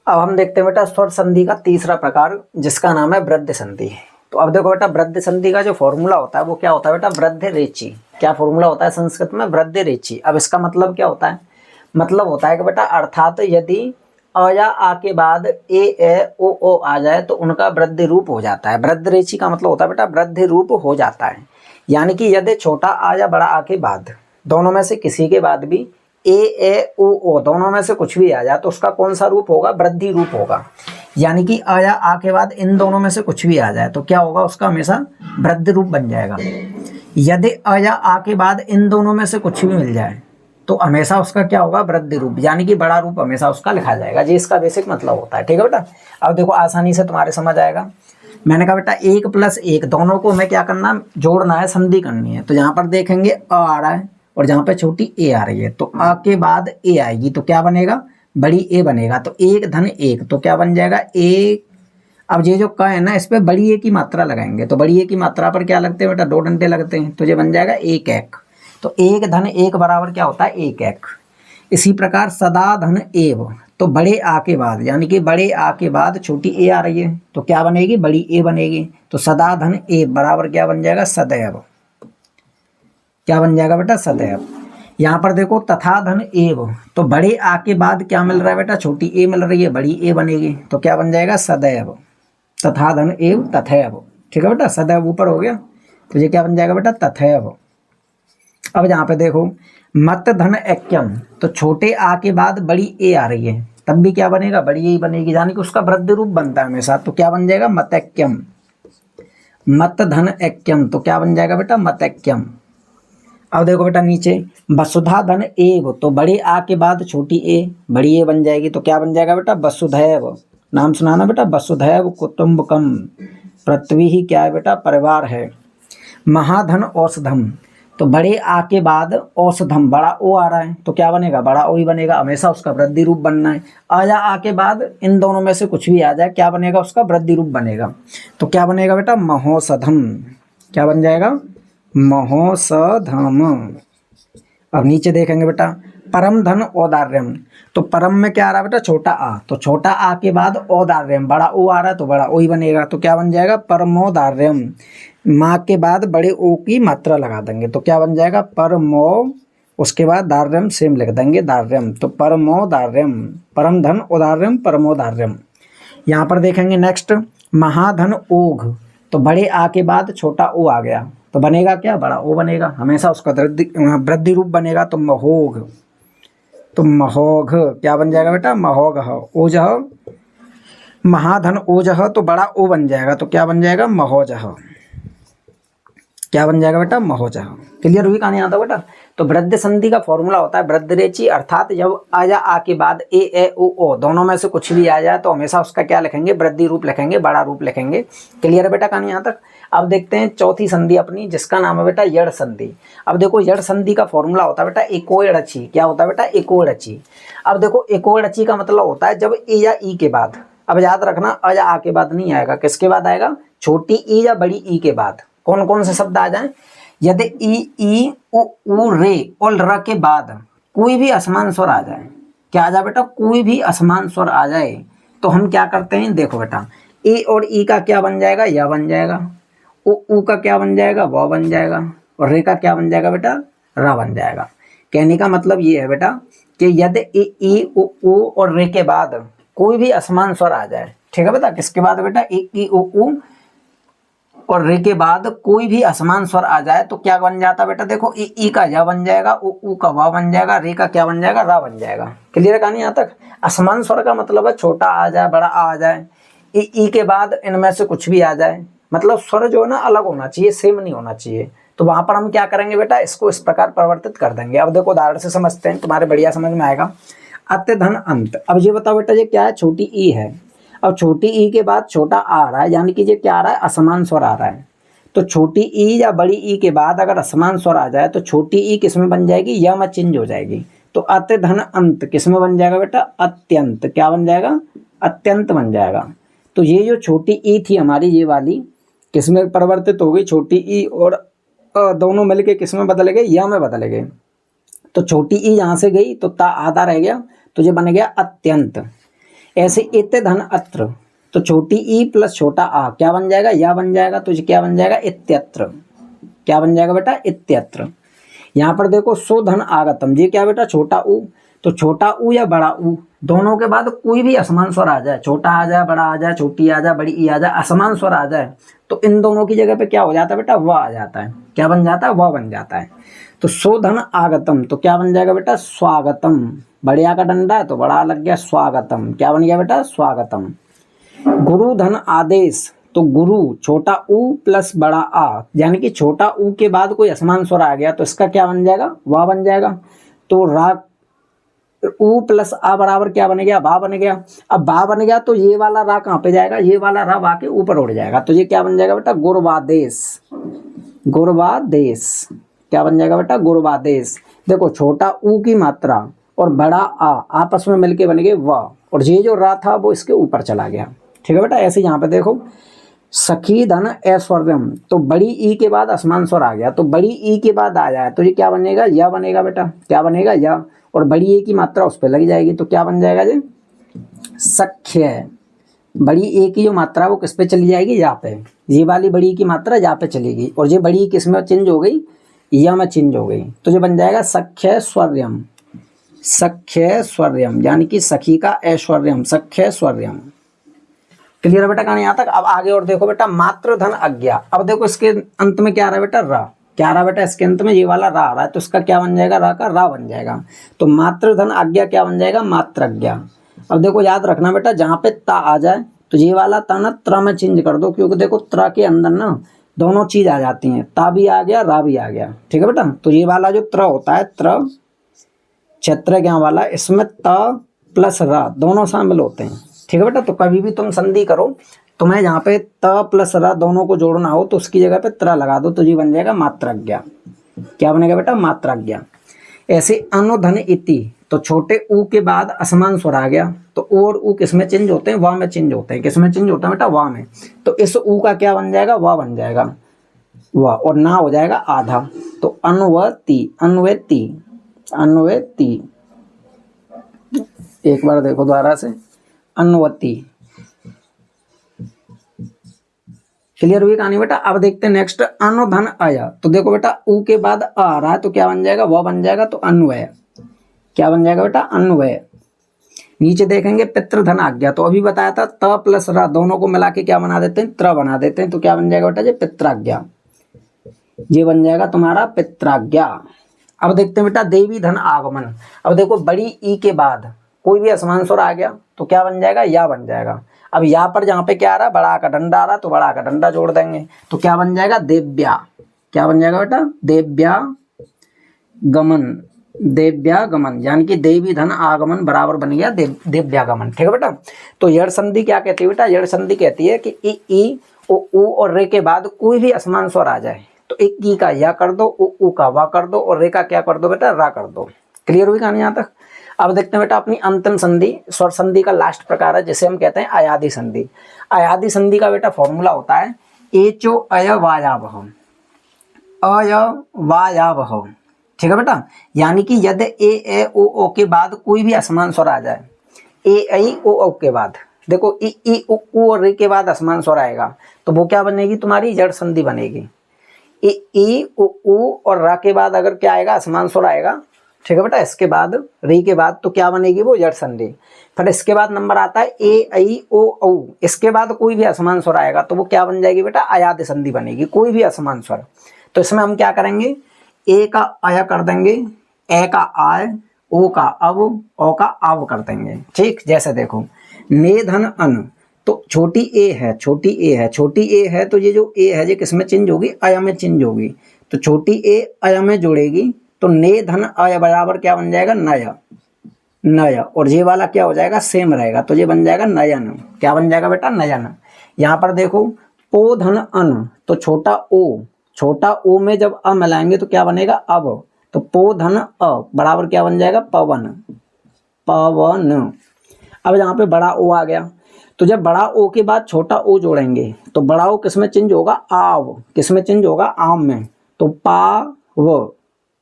अब हम देखते हैं बेटा स्वर संधि का तीसरा प्रकार, जिसका नाम है वृद्धि संधि। तो अब देखो बेटा, वृद्धि संधि का जो फॉर्मूला होता है वो क्या होता है बेटा, वृद्धि रेची। क्या फॉर्मूला होता है संस्कृत में, वृद्धि रेची। अब इसका मतलब क्या होता है, मतलब होता है कि बेटा अर्थात यदि अ या आ के बाद ए ओ आ जाए तो उनका वृद्धि रूप हो जाता है। वृद्धि रेची का मतलब होता है बेटा वृद्धि रूप हो जाता है, यानी कि यदि छोटा आ या बड़ा आ के बाद दोनों में से किसी के बाद भी ए ओ दोनों में से कुछ भी आ जाए तो उसका कौन सा रूप होगा, वृद्धि रूप होगा। यानी कि अ या आ के बाद इन दोनों में से कुछ भी आ जाए तो क्या होगा, उसका हमेशा वृद्धि रूप बन जाएगा। यदि अ या आ के बाद इन दोनों में से कुछ भी मिल जाए तो हमेशा उसका क्या होगा, वृद्धि रूप, यानी कि बड़ा रूप हमेशा उसका लिखा जाएगा। जी इसका बेसिक मतलब होता है। ठीक है बेटा, अब देखो आसानी से तुम्हारे समझ आएगा। मैंने कहा बेटा 1 + 1 दोनों को हमें क्या करना, जोड़ना है, संधि करनी है। तो यहाँ पर देखेंगे अ आ रहा है और जहाँ पे छोटी ए आ रही है, तो अ के बाद ए आएगी तो क्या बनेगा, बड़ी ए बनेगा। तो 1 धन 1 तो क्या बन जाएगा, 1। अब ये जो क है ना, इस पे बड़ी ए की मात्रा लगाएंगे, तो बड़ी ए की मात्रा पर क्या लगते हैं बेटा, 2 डंडे लगते हैं, तो ये बन जाएगा 1 एक। तो 1 धन 1 बराबर क्या होता है, 1 एक। इसी प्रकार सदा धन एव, तो बड़े आ के बाद, यानी कि बड़े आ के बाद छोटी ए आ रही है तो क्या बनेगी, बड़ी ए बनेगी। तो सदा धन एव बराबर क्या बन जाएगा, सदैव। क्या बन जाएगा बेटा, सदैव। यहाँ पर देखो तथा धन एव, तो बड़े आ के बाद क्या मिल रहा है बेटा, छोटी ए मिल रही है, बड़ी ए बनेगी, तो क्या बन जाएगा, सदैव। तथा धन एव तथैव। ठीक है बेटा, सदैव ऊपर हो गया तो ये क्या बन जाएगा बेटा, तथैव। अब यहाँ पे देखो मत धन ऐक्यम, तो छोटे आ के बाद बड़ी ए आ रही है, तब भी क्या बनेगा, बड़ी ए बनेगी, यानी कि उसका वृद्धि रूप बनता है हमेशा। तो क्या बन जाएगा, मतैक्यम। मत धन ऐक्यम तो क्या बन जाएगा बेटा, मतैक्यम। अब देखो बेटा नीचे वसुधा धन एव, तो बड़े आ के बाद छोटी ए, बड़ी ए बन जाएगी, तो क्या बन जाएगा बेटा, वसुधैव। नाम सुनाना बेटा, वसुधैव कुटुंबकम। पृथ्वी ही क्या है बेटा, परिवार है। महाधन औषधम, तो बड़े आ के बाद औषधम, बड़ा ओ आ रहा है तो क्या बनेगा, बड़ा ओ ही बनेगा, हमेशा उसका वृद्धि रूप बनना है। आ या आ के बाद इन दोनों में से कुछ भी आ जाए, क्या बनेगा, उसका वृद्धि रूप बनेगा। तो क्या बनेगा बेटा, महोषधम। क्या बन जाएगा, महोषधम। अब नीचे देखेंगे बेटा परम धन औदार्यम, तो परम में क्या आ रहा है बेटा, छोटा आ, तो छोटा आ के बाद औदार्यम, बड़ा ओ आ रहा है तो बड़ा ओ ही बनेगा, तो क्या बन जाएगा, परमोदार्यम। माँ के बाद बड़े ओ की मात्रा लगा देंगे तो क्या बन जाएगा, परमो, उसके बाद दार्यम सेम लिख देंगे, दार्यम, तो परमोदार्यम। परम धन औदार्यम, परमोदार्यम। यहाँ पर देखेंगे नेक्स्ट महाधन ओघ, तो बड़े आ के बाद छोटा ओ आ गया तो बनेगा क्या, बड़ा ओ बनेगा, हमेशा उसका वृद्धि रूप बनेगा। तो महोघ, तो महोघ क्या बन जाएगा बेटा, महोघ। ओजह, महाधन ओजह तो बड़ा ओ बन जाएगा तो क्या बन जाएगा, महोजह। क्या बन जाएगा बेटा, महोजह। क्लियर हुई कहानी, आता बेटा। तो वृद्धि संधि का फॉर्मूला होता है वृद्धिरेचि, अर्थात जब आ या आ के बाद ए ओ दोनों में से कुछ भी आ जाए तो हमेशा उसका क्या लिखेंगे, वृद्धि रूप लिखेंगे, बड़ा रूप लिखेंगे। क्लियर है बेटा कहानी यहाँ तक। अब देखते हैं चौथी संधि अपनी, जिसका नाम है बेटा यड़ संधि। अब देखो यड़ संधि का फॉर्मूला होता है बेटा एकोयड़ची। क्या होता है बेटा, एकोयड़ची। अब देखो एकोयड़ची का मतलब होता है जब ए या ई के बाद, अब याद रखना अ या आ के बाद नहीं आएगा, किसके बाद आएगा, छोटी ई या बड़ी ई के बाद। कौन कौन से शब्द आ जाएं, यदि ई उ रे और र के बाद कोई भी असमान स्वर आ जाए, क्या आ जाए बेटा, कोई भी असमान स्वर आ जाए तो हम क्या करते हैं, देखो बेटा ए और ई का क्या बन जाएगा, या बन जाएगा, उ का क्या बन जाएगा, व बन जाएगा, और रे का क्या बन जाएगा बेटा, र बन जाएगा। कहने का मतलब ये है बेटा कि यदि ई उ और रे के बाद कोई भी असमान स्वर आ जाए, ठीक है बेटा, किसके बाद बेटा, ई उ और रे के बाद कोई भी असमान स्वर आ जाए तो क्या बन जाता बेटा, देखो ई का या बन जाएगा, उ का वा बन जाएगा, रे का क्या बन जाएगा, रा बन जाएगा। क्लियर कहानी यहाँ तक। असमान स्वर का मतलब है छोटा आ जाए, बड़ा आ जाए, ई के बाद इनमें से कुछ भी आ जाए, मतलब स्वर जो है ना अलग होना चाहिए, सेम नहीं होना चाहिए। तो वहां पर हम क्या करेंगे बेटा, इसको इस प्रकार परिवर्तित कर देंगे। अब देखो उदाहरण से समझते हैं, तुम्हारे बढ़िया समझ में आएगा। अत्य धन अंत, अब ये बताओ बेटा ये क्या है, छोटी ई है। अब छोटी ई के बाद छोटा आ रहा है, यानी कि ये क्या आ रहा है, असमान स्वर आ रहा है। तो छोटी ई या बड़ी ई के बाद अगर असमान स्वर आ जाए तो छोटी ई किस में बन जाएगी, या में चेंज हो जाएगी। तो अत्य धन अंत किस में बन जाएगा बेटा, अत्यंत। क्या बन जाएगा, अत्यंत बन जाएगा। तो ये जो छोटी ई थी हमारी, ये वाली किस में परिवर्तित हो गई, छोटी ई और दोनों मिलके किस में बदल गए, या में बदल गए। तो छोटी ई यहाँ से गई तो ता आधा रह गया, तो ये बन गया अत्यंत। ऐसे इत्य धन अत्र, तो छोटी ई प्लस छोटा आ क्या बन जाएगा, या बन जाएगा, तो ये क्या बन जाएगा, इत्यत्र। क्या बन जाएगा बेटा, इत्यत्र। यहाँ पर देखो सो धन आगतम, ये क्या बेटा, छोटा ऊ, तो छोटा ऊ या बड़ा ऊ दोनों के बाद कोई भी असमान स्वर आ जाए, छोटा आ जाए, बड़ा आ जाए, छोटी आ जाए, बड़ी ई आ जाए, असमान स्वर आ जाए तो इन दोनों की जगह पे क्या हो जाता है बेटा, वह आ जाता है। क्या बन जाता है, वह बन जाता है। तो सो धन आगतम तो क्या बन जाएगा बेटा, स्वागतम। बढ़िया का डंडा है तो बड़ा लग गया, स्वागतम। क्या बन गया बेटा, स्वागतम। गुरु धन आदेश, तो गुरु छोटा ऊ प्लस बड़ा आ, यानी कि छोटा ऊ के बाद कोई असमान स्वर आ गया तो इसका क्या बन जाएगा, वाह बन जाएगा। तो रा ऊ प्लस आ बराबर क्या बन गया, बा बन गया। अब बा बन गया तो ये वाला रा कहाँ पे जाएगा, ये वाला रा बा के ऊपर उड़ जाएगा, तो ये क्या बन जाएगा बेटा, गुरवादेश। गुरवादेश क्या बन जाएगा बेटा, गुरवादेश। देखो छोटा ऊ की मात्रा और बड़ा आ आपस में मिलके बन गए वाह, और ये जो रा था वो इसके ऊपर चला गया। ठीक है बेटा, ऐसे यहाँ पे देखो सखी धन ऐश्वर्यम, तो बड़ी ई के बाद असमान स्वर आ गया, तो बड़ी ई के बाद आ जाए तो ये क्या बनेगा, या बनेगा बेटा, क्या बनेगा या, और बड़ी ए की मात्रा उस पर लग जाएगी तो क्या बन जाएगा जी, सख्य। बड़ी ए की जो मात्रा वो किस पे चली जाएगी, यहाँ पे, ये वाली बड़ी की मात्रा यहाँ पे चलेगी, और ये बड़ी किस में चेंज हो गई, या में चेंज हो गई, तो ये बन जाएगा सख्य स्वर्यम। सख्य स्वर्यम यानी कि सखी का ऐश्वर्यम, सख्य स्वर्यम। क्लियर है बेटा कहानी यहाँ तक। अब आगे और देखो बेटा, मात्र धन अज्ञा। अब देखो इसके अंत में क्या आ रहा है बेटा, रा। क्या आ रहा है बेटा, इसके अंत में ये वाला रा आ रहा है, तो इसका क्या बन जाएगा, रा का रा बन जाएगा। तो मात्र धन अज्ञा क्या बन जाएगा, मात्रज्ञा। अब देखो याद रखना बेटा, जहाँ पे ता आ जाए तो ये वाला ता ना त्र में चेंज कर दो, क्योंकि देखो त्र के अंदर ना दोनों चीज आ जाती हैं, ता भी आ गया, रा भी आ गया। ठीक है बेटा, तो ये वाला जो त्र होता है, त्र क्षेत्र ज्ञा वाला, इसमें त प्लस रा दोनों शामिल होते हैं। ठीक है बेटा, तो कभी भी तुम संधि करो, तुम्हें यहाँ पे त प्लस रा दोनों को जोड़ना हो तो उसकी जगह पे त्र लगा दो, तो ये बन जाएगा मात्रज्ञा। क्या बनेगा बेटा, मात्रज्ञा। ऐसे अनुधन इति, तो छोटे ऊ के बाद असमान स्वर आ गया, तो ओ और ऊ किस में चेंज होते हैं, वाह में चेंज होते हैं। किस में चेंज होता है बेटा, वाह में। तो इस ऊ का क्या बन जाएगा, वाह बन जाएगा, वाह, और ना हो जाएगा आधा, तो अन्वति, अन्वेति, अन्वेति। एक बार देखो दोबारा से, अन्वति। क्लियर हुई कहानी बेटा। अब देखते हैं नेक्स्ट, अनुधन आया, तो देखो बेटा ऊ के बाद आ रहा है तो क्या बन जाएगा, वह बन जाएगा, तो अन्वय। क्या बन जाएगा बेटा, अन्वय। नीचे देखेंगे पितृधन आज्ञा, तो अभी बताया था त प्लस रा दोनों को मिला के क्या बना देते हैं, त्र बना देते हैं, तो क्या बन जाएगा बेटा, ये पित्राज्ञा। ये बन जाएगा तुम्हारा पित्राज्ञा। अब देखते हैं बेटा देवी धन आगमन। अब देखो बड़ी ई के बाद कोई भी असमान स्वर आ गया तो क्या बन जाएगा, या बन जाएगा। अब यहाँ पर जहाँ पे क्या आ रहा है, बड़ा का डंडा आ रहा, तो बड़ा का डंडा जोड़ देंगे, तो क्या बन जाएगा, देव्या। क्या बन जाएगा बेटा, देव्या गमन, देव्या गमन, यानी कि देवी धन आगमन बराबर बन गया देव्या गमन। ठीक है बेटा। तो यड़ संधि क्या कहती है बेटा, यड़ संधि कहती है कि ई ऊ और रे के बाद कोई भी असमान स्वर आ जाए तो एक ई का या कर दो, ऊ का वा कर दो, और रे का क्या कर दो बेटा, रा कर दो। क्लियर हुई कहानी यहाँ तक। अब देखते हैं बेटा अपनी अंतिम संधि, स्वर संधि का लास्ट प्रकार है जिसे हम कहते हैं अयादि संधि। अयादि संधि का बेटा फॉर्मूला होता है एचो अय वायावह, अय वायावह। ठीक है बेटा, यानी कि यदि ए ओ के बाद कोई भी असमान स्वर आ जाए, ए आई ओ के बाद, देखो ई ऊ और रे के बाद असमान स्वर आएगा तो वो क्या बनेगी, तुम्हारी जड़ संधि बनेगी। ई ऊ और रा के बाद अगर क्या आएगा, असमान स्वर आएगा। ठीक है बेटा, इसके बाद री के बाद तो क्या बनेगी, वो जड़ संधि। फिर इसके बाद नंबर आता है ए आई ओ औ, इसके बाद कोई भी असमान स्वर आएगा तो वो क्या बन जाएगी बेटा, अयादि संधि बनेगी, कोई भी असमान स्वर। तो इसमें हम क्या करेंगे, ए का अय कर देंगे, ए का आय, ओ का अव, ओ का आव कर देंगे। ठीक, जैसे देखो नेधन अन, तो छोटी ए है, छोटी ए है, छोटी ए है, तो ये जो ए है ये किस में चेंज होगी, अय में चेंज होगी, तो छोटी ए अय में जुड़ेगी, तो ने धन अय बराबर क्या बन जाएगा, नय, नय, और ये वाला क्या हो जाएगा, सेम रहेगा, तो ये बन जाएगा नयन। क्या बन जाएगा बेटा, नयन। यहाँ पर देखो पो धन अन, तो छोटा ओ में जब अ मिलाएंगे तो क्या बनेगा, अब, तो पो धन अ बराबर क्या बन जाएगा, पवन, पवन। अब यहाँ पे बड़ा ओ आ गया, तो जब बड़ा ओ के बाद छोटा ओ जोड़ेंगे तो बड़ा ओ किस में चेंज होगा, आव, किस में चेंज होगा, आम में, तो पाव,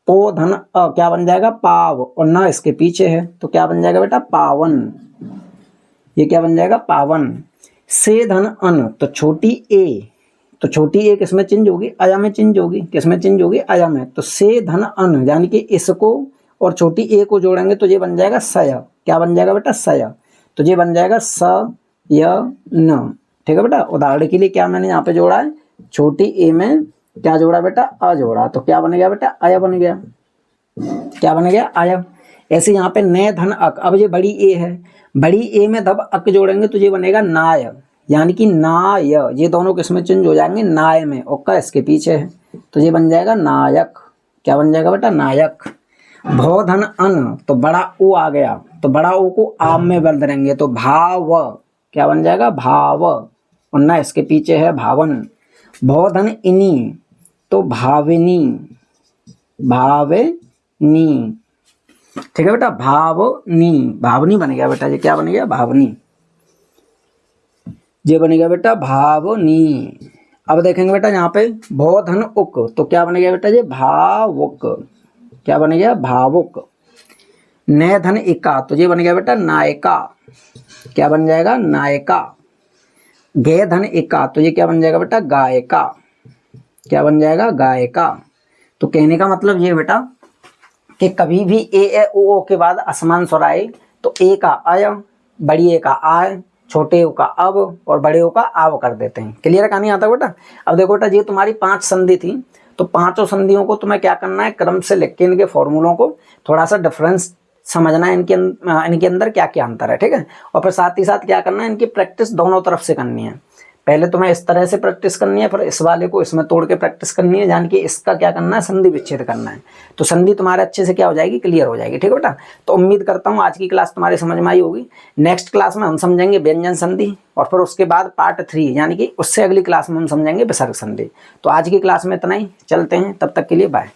पो धन अ क्या बन जाएगा, पाव, और ना इसके पीछे है तो क्या बन जाएगा बेटा, पावन। ये क्या बन जाएगा, पावन। से धन अन, तो छोटी ए किस में चेंज होगी, अया में चेंज होगी, किस में चेंज होगी, अया में, तो से धन अन, यानी कि इसको और छोटी ए को जोड़ेंगे तो ये बन जाएगा सय। क्या बन जाएगा बेटा, सय, तो ये बन जाएगा स य न। ठीक है बेटा, उदाहरण के लिए क्या मैंने यहाँ पे जोड़ा है, छोटी ए में क्या जोड़ा बेटा, अ जोड़ा, तो क्या बन गया बेटा, अय बन गया। क्या बन गया, अय। ऐसे यहाँ पे नय धन अक, अब ये बड़ी ए है, बड़ी ए में जब अक जोड़ेंगे तो ये बनेगा नाय। यानी कि नाय, ये दोनों किसमें चेंज हो जाएंगे, नाय में, ओका इसके पीछे है तो ये बन जाएगा नायक। क्या बन जाएगा बेटा, नायक। भौ धन अन, तो बड़ा ऊ आ गया, तो बड़ा ऊ को आम में बदल देंगे तो भाव, क्या बन जाएगा, भाव, और ना इसके पीछे है भावन। भौ धन इनी, तो भाविनी, भाविनी, ठीक है बेटा, भावनी, भावनी बन गया बेटा, ये क्या बन गया, भावनी, ये बन गया बेटा भावनी। अब देखेंगे बेटा यहाँ पे भौ धन उक, तो क्या बन गया बेटा, ये भावुक, क्या बन गया, भावुक। नय धन इका, तो ये बन गया बेटा नायिका, क्या बन जाएगा, नायिका। गे धन इका, तो ये क्या बन जाएगा बेटा, गायिका, क्या बन जाएगा, गायिका। तो कहने का मतलब ये बेटा कि कभी भी ए ओ के बाद असमान स्वर आए तो ए का अय, बड़ी ए का आय, छोटे ओ का अब और बड़े ओ का आव कर देते हैं। क्लियर कहानी आता है बेटा। अब देखो बेटा, ये तुम्हारी 5 संधि थी, तो पांचों संधियों को तुम्हें क्या करना है, क्रम से लिख के इनके फॉर्मूलों को थोड़ा सा डिफरेंस समझना है, इनके अंदर क्या क्या अंतर है, ठीक है। और फिर साथ ही साथ क्या करना है, इनकी प्रैक्टिस दोनों तरफ से करनी है। पहले तुम्हें इस तरह से प्रैक्टिस करनी है, फिर इस वाले को इसमें तोड़ के प्रैक्टिस करनी है, यानी कि इसका क्या करना है, संधि विच्छेद करना है। तो संधि तुम्हारे अच्छे से क्या हो जाएगी, क्लियर हो जाएगी, ठीक है बेटा। तो उम्मीद करता हूँ आज की क्लास तुम्हारी समझ में आई होगी। नेक्स्ट क्लास में हम समझेंगे व्यंजन संधि, और फिर उसके बाद पार्ट 3 यानी कि उससे अगली क्लास में हम समझेंगे विसर्ग संधि। तो आज की क्लास में इतना ही, चलते हैं, तब तक के लिए बाय।